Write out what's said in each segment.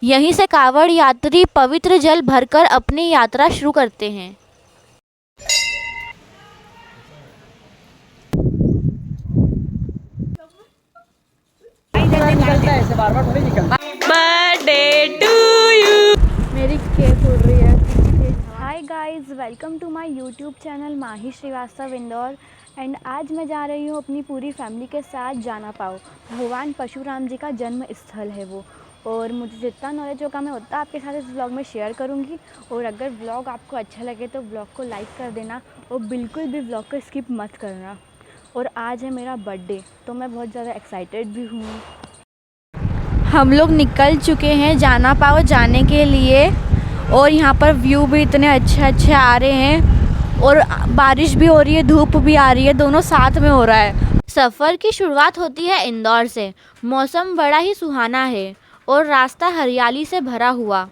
यहीं से कांवड़ यात्री पवित्र जल भरकर अपनी यात्रा शुरू करते हैं। Birthday to you. मेरी केक उड़ रही है। Hi guys, welcome to my YouTube channel Mahi Srivastava Indore. And आज मैं जा रही हूँ अपनी पूरी फैमिली के साथ जाना पाओ। भगवान परशुराम जी का जन्म स्थल है वो। और मुझे जितना नॉलेज होगा मैं उतना आपके साथ इस व्लॉग में शेयर करूँगी। और अगर व्लॉग आपको अच्छा लगे तो व्लॉग को लाइक कर देना और बिल्कुल भी व्लॉग को स्किप मत करना। और आज है मेरा बर्थडे, तो मैं बहुत ज़्यादा एक्साइटेड भी हूँ। हम लोग निकल चुके हैं जाना पाओ जाने के लिए। और यहाँ पर व्यू भी इतने अच्छे अच्छे आ रहे हैं और बारिश भी हो रही है, धूप भी आ रही है, दोनों साथ में हो रहा है। सफ़र की शुरुआत होती है इंदौर से। मौसम बड़ा ही सुहाना है और रास्ता हरियाली से भरा हुआ।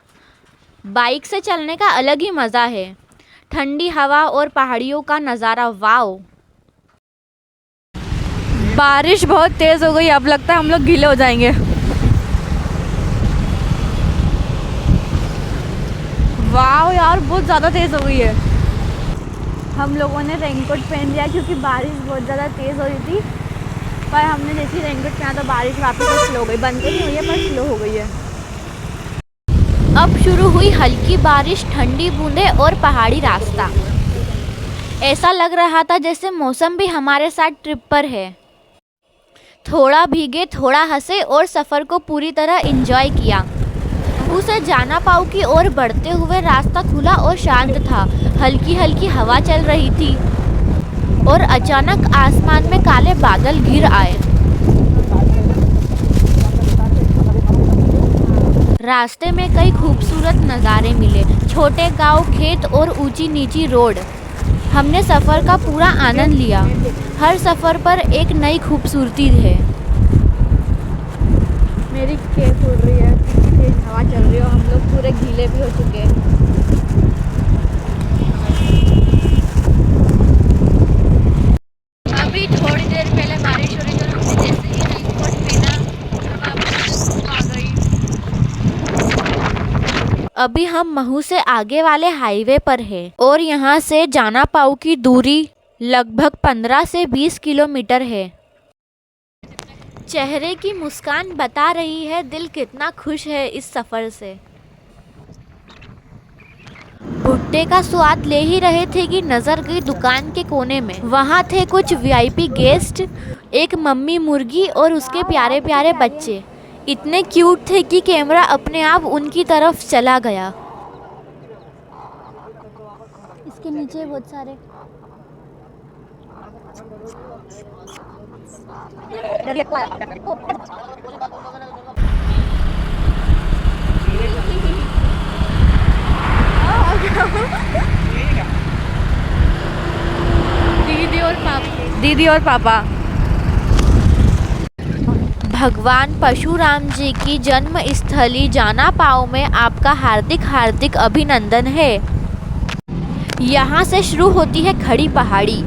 बाइक से चलने का अलग ही मज़ा है। ठंडी हवा और पहाड़ियों का नज़ारा, वाओ। बारिश बहुत तेज़ हो गई, अब लगता है हम लोग गीले हो जाएंगे। वाह यार, बहुत ज़्यादा तेज़ हो गई है। हम लोगों ने रेनकोट पहन लिया क्योंकि बारिश बहुत ज़्यादा तेज़ हो रही थी। पर हमने जैसे रेनकोट पहना तो बारिश वापस स्लो हो गई, बंद तो नहीं हुई है पर स्लो हो गई है। अब शुरू हुई हल्की बारिश, ठंडी बूंदें और पहाड़ी रास्ता। ऐसा लग रहा था जैसे मौसम भी हमारे साथ ट्रिप पर है। थोड़ा भीगे, थोड़ा हंसे और सफ़र को पूरी तरह एंजॉय किया। उसे जाना पाओ की ओर बढ़ते हुए रास्ता खुला और शांत था। हल्की हल्की हवा चल रही थी और अचानक आसमान में काले बादल घिर आए। रास्ते में कई खूबसूरत नज़ारे मिले, छोटे गांव, खेत और ऊंची नीची रोड। हमने सफ़र का पूरा आनंद लिया। हर सफ़र पर एक नई खूबसूरती है। मेरी केक उड़ रही है, तेज हवा चल रही है और हम लोग पूरे गीले भी हो चुके हैं। अभी थोड़ी देर पहले बारिश हो रही थी और हमने जैसे ही रेनकोट पहना हवा में आ गई। अभी हम महू से आगे वाले हाईवे पर हैं और यहाँ से जाना पाओ की दूरी लगभग 15 से 20 किलोमीटर है। चेहरे की मुस्कान बता रही है दिल कितना खुश है इस सफ़र से। भुट्टे का स्वाद ले ही रहे थे कि नज़र गई दुकान के कोने में। वहाँ थे कुछ वीआईपी गेस्ट, एक मम्मी मुर्गी और उसके प्यारे प्यारे बच्चे। इतने क्यूट थे कि कैमरा अपने आप उनकी तरफ चला गया। इसके नीचे बहुत सारे दीदी और पापा। भगवान परशुराम जी की जन्म स्थली जाना पाओ में आपका हार्दिक हार्दिक अभिनंदन है। यहाँ से शुरू होती है खड़ी पहाड़ी।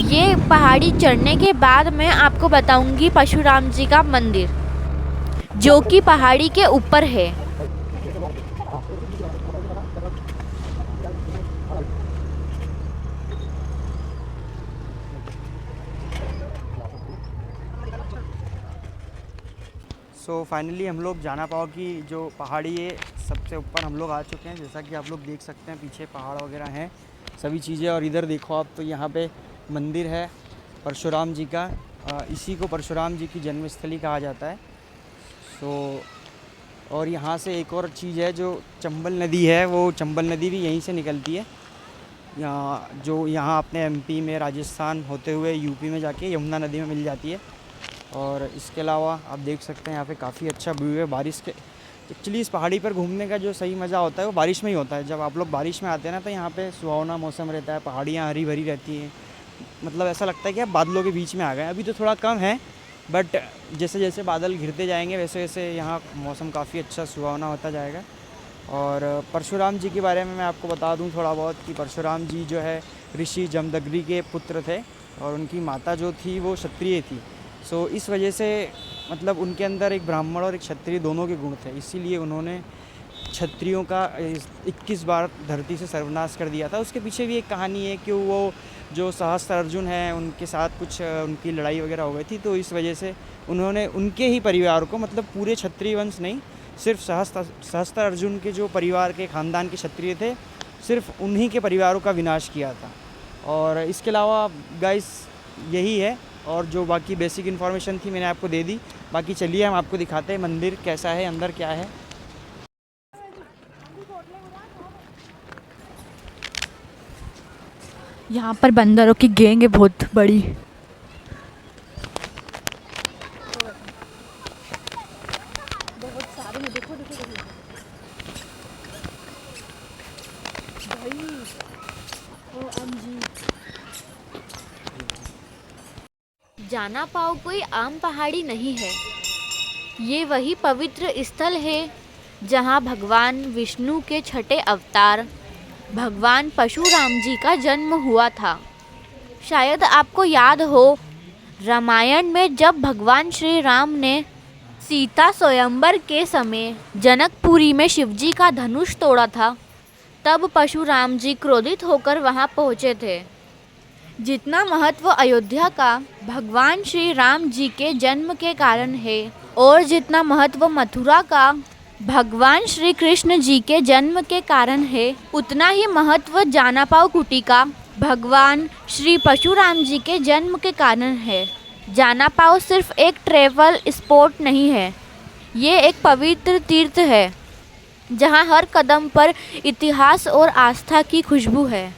ये पहाड़ी चढ़ने के बाद मैं आपको बताऊंगी परशुराम जी का मंदिर, जो कि पहाड़ी के ऊपर है। सो फाइनली हम लोग जाना पाओ की जो पहाड़ी है सबसे ऊपर हम लोग आ चुके हैं। जैसा कि आप लोग देख सकते हैं पीछे पहाड़ वगैरह हैं सभी चीज़ें। और इधर देखो आप तो यहाँ पे मंदिर है परशुराम जी का। इसी को परशुराम जी की जन्मस्थली कहा जाता है। सो और यहाँ से एक और चीज़ है, जो चंबल नदी है, वो चंबल नदी भी यहीं से निकलती है। यहाँ अपने एमपी में, राजस्थान होते हुए यूपी में जाके यमुना नदी में मिल जाती है। और इसके अलावा आप देख सकते हैं यहाँ पे काफ़ी अच्छा व्यू है बारिश के। एक्चुअली इस पहाड़ी पर घूमने का जो सही मज़ा होता है वो बारिश में ही होता है। जब आप लोग बारिश में आते हैं ना तो यहाँ पे सुहावना मौसम रहता है, पहाड़ियाँ हरी भरी रहती हैं। मतलब ऐसा लगता है कि आप बादलों के बीच में आ गए। अभी तो थोड़ा कम है, बट जैसे जैसे बादल घिरते जाएंगे वैसे वैसे यहाँ मौसम काफ़ी अच्छा सुहावना होता जाएगा। और परशुराम जी के बारे में मैं आपको बता दूँ थोड़ा बहुत कि परशुराम जी जो है ऋषि जमदग्नि के पुत्र थे और उनकी माता जो थी वो क्षत्रिय थी। इस वजह से मतलब उनके अंदर एक ब्राह्मण और एक क्षत्रिय दोनों के गुण थे, इसीलिए उन्होंने क्षत्रियों का 21 बार धरती से सर्वनाश कर दिया था। उसके पीछे भी एक कहानी है कि वो जो सहस्त्र अर्जुन हैं उनके साथ कुछ उनकी लड़ाई वगैरह हो गई थी, तो इस वजह से उन्होंने उनके ही परिवार को, मतलब पूरे क्षत्रिय वंश नहीं, सिर्फ सहस्त्र अर्जुन के जो परिवार के ख़ानदान के क्षत्रिय थे, सिर्फ उन्हीं के परिवारों का विनाश किया था। और इसके अलावा गाइस यही है, और जो बाकी बेसिक इन्फॉर्मेशन थी मैंने आपको दे दी। बाकी चलिए हम आपको दिखाते हैं मंदिर कैसा है, अंदर क्या है। यहाँ पर बंदरों की गैंग है बहुत बड़ी। बहुत सारे हैं, देखो देखो देखो भाई। OMG। जाना पाओ कोई आम पहाड़ी नहीं है। ये वही पवित्र स्थल है जहाँ भगवान विष्णु के छठे अवतार भगवान परशुराम जी का जन्म हुआ था। शायद आपको याद हो, रामायण में जब भगवान श्री राम ने सीता स्वयंवर के समय जनकपुरी में शिवजी का धनुष तोड़ा था, तब परशुराम जी क्रोधित होकर वहां पहुंचे थे। जितना महत्व अयोध्या का भगवान श्री राम जी के जन्म के कारण है, और जितना महत्व मथुरा का भगवान श्री कृष्ण जी के जन्म के कारण है, उतना ही महत्व जानापाव कुटी का भगवान श्री परशुराम जी के जन्म के कारण है। जानापाव सिर्फ एक ट्रैवल स्पॉट नहीं है, ये एक पवित्र तीर्थ है जहाँ हर कदम पर इतिहास और आस्था की खुशबू है।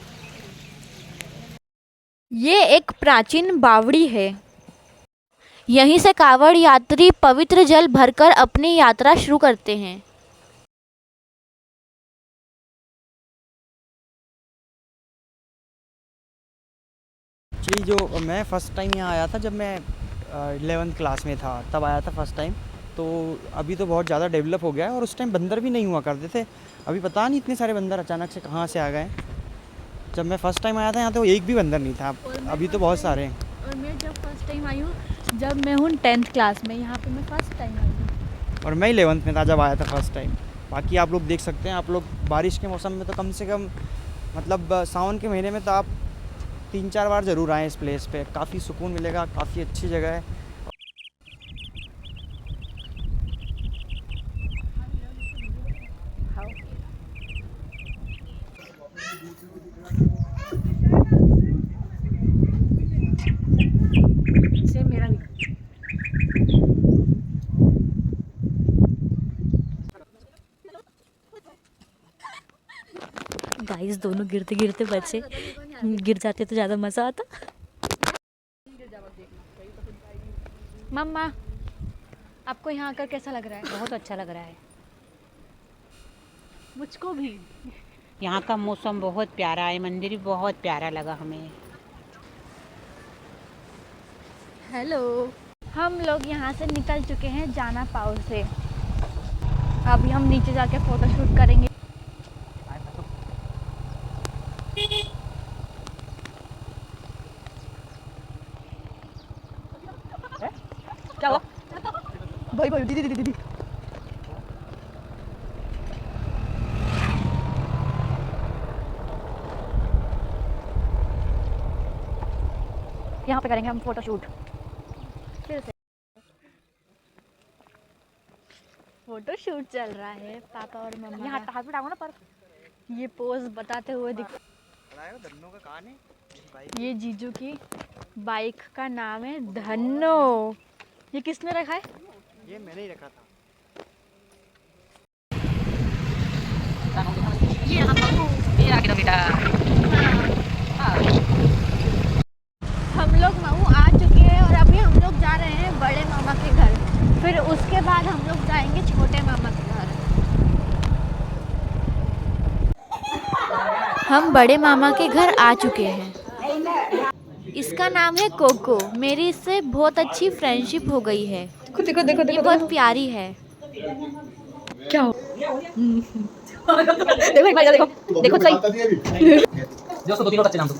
ये एक प्राचीन बावड़ी है। यहीं से कावड़ यात्री पवित्र जल भरकर अपनी यात्रा शुरू करते हैं। जी, जो मैं फ़र्स्ट टाइम यहाँ आया था जब मैं 11th क्लास में था, तब आया था फ़र्स्ट टाइम। तो अभी तो बहुत ज़्यादा डेवलप हो गया है, और उस टाइम बंदर भी नहीं हुआ करते थे। अभी पता नहीं इतने सारे बंदर अचानक से कहाँ से आ गए। जब मैं फ़र्स्ट टाइम आया था यहाँ तो एक भी बंदर नहीं था, अभी तो बहुत सारे हैं। और मैं जब फर्स्ट टाइम आई हूँ, जब मैं हूँ 10th क्लास में, यहाँ पे मैं फर्स्ट टाइम आई हूँ। और मैं 11th में था जब आया था फ़र्स्ट टाइम। बाकी आप लोग देख सकते हैं, आप लोग बारिश के मौसम में तो कम से कम, मतलब सावन के महीने में तो आप 3-4 बार ज़रूर आएँ इस प्लेस पे। काफ़ी सुकून मिलेगा, काफ़ी अच्छी जगह है। गाइस दोनों गिरते गिरते बचे, गिर जाते तो ज़्यादा मज़ा आता। मम्मा, आपको यहाँ आकर कैसा लग रहा है? बहुत अच्छा लग रहा है। मुझको भी। यहाँ का मौसम बहुत प्यारा है, मंदिर भी बहुत प्यारा लगा हमें। हेलो। हम लोग यहाँ से निकल चुके हैं जानापाव से। अभी हम नीचे जाके फ़ोटो शूट करेंगे। क्या हुआ? भाई भाई दीदी दीदी दीदी। यहाँ पे करेंगे हम फोटो शूट। फिर से फोटो शूट चल रहा है पापा और मम्मा। यहाँ हाथ उठाओ ना, पर ये पोज बताते हुए दिख। ये जीजू की बाइक का नाम है धन्नो। ये किसने रखा है? ये मैंने ही रखा था। हम लोग मऊ आ चुके हैं और अभी हम लोग जा रहे हैं बड़े मामा के घर। फिर उसके बाद हम लोग जाएंगे छोटे मामा के घर। हम बड़े मामा के घर आ चुके हैं। इसका नाम है कोको। मेरी इससे बहुत अच्छी फ्रेंडशिप हो गई है। देखो देखो ये बहुत प्यारी है। क्या हो? देखो एक बार इधर देखो, देखो तो सही। जो दो तीन और बच्चे नाम दो।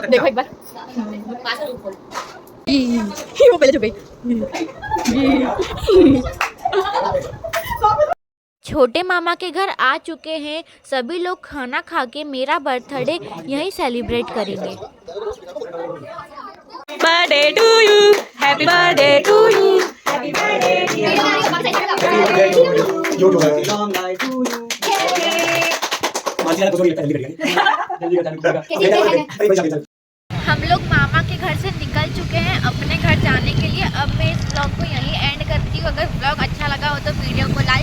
देखो एक बार। वो पहले चुप गई। छोटे मामा के घर आ चुके हैं। सभी लोग खाना खा के मेरा बर्थडे यहीं सेलिब्रेट करेंगे। Birthday to you, happy birthday to you, happy birthday हम लोग मामा के घर से निकल चुके हैं अपने घर जाने के लिए। अब मैं इस ब्लॉग को यहीं एंड करती हूँ। अगर ब्लॉग अच्छा लगा हो तो वीडियो को लाइक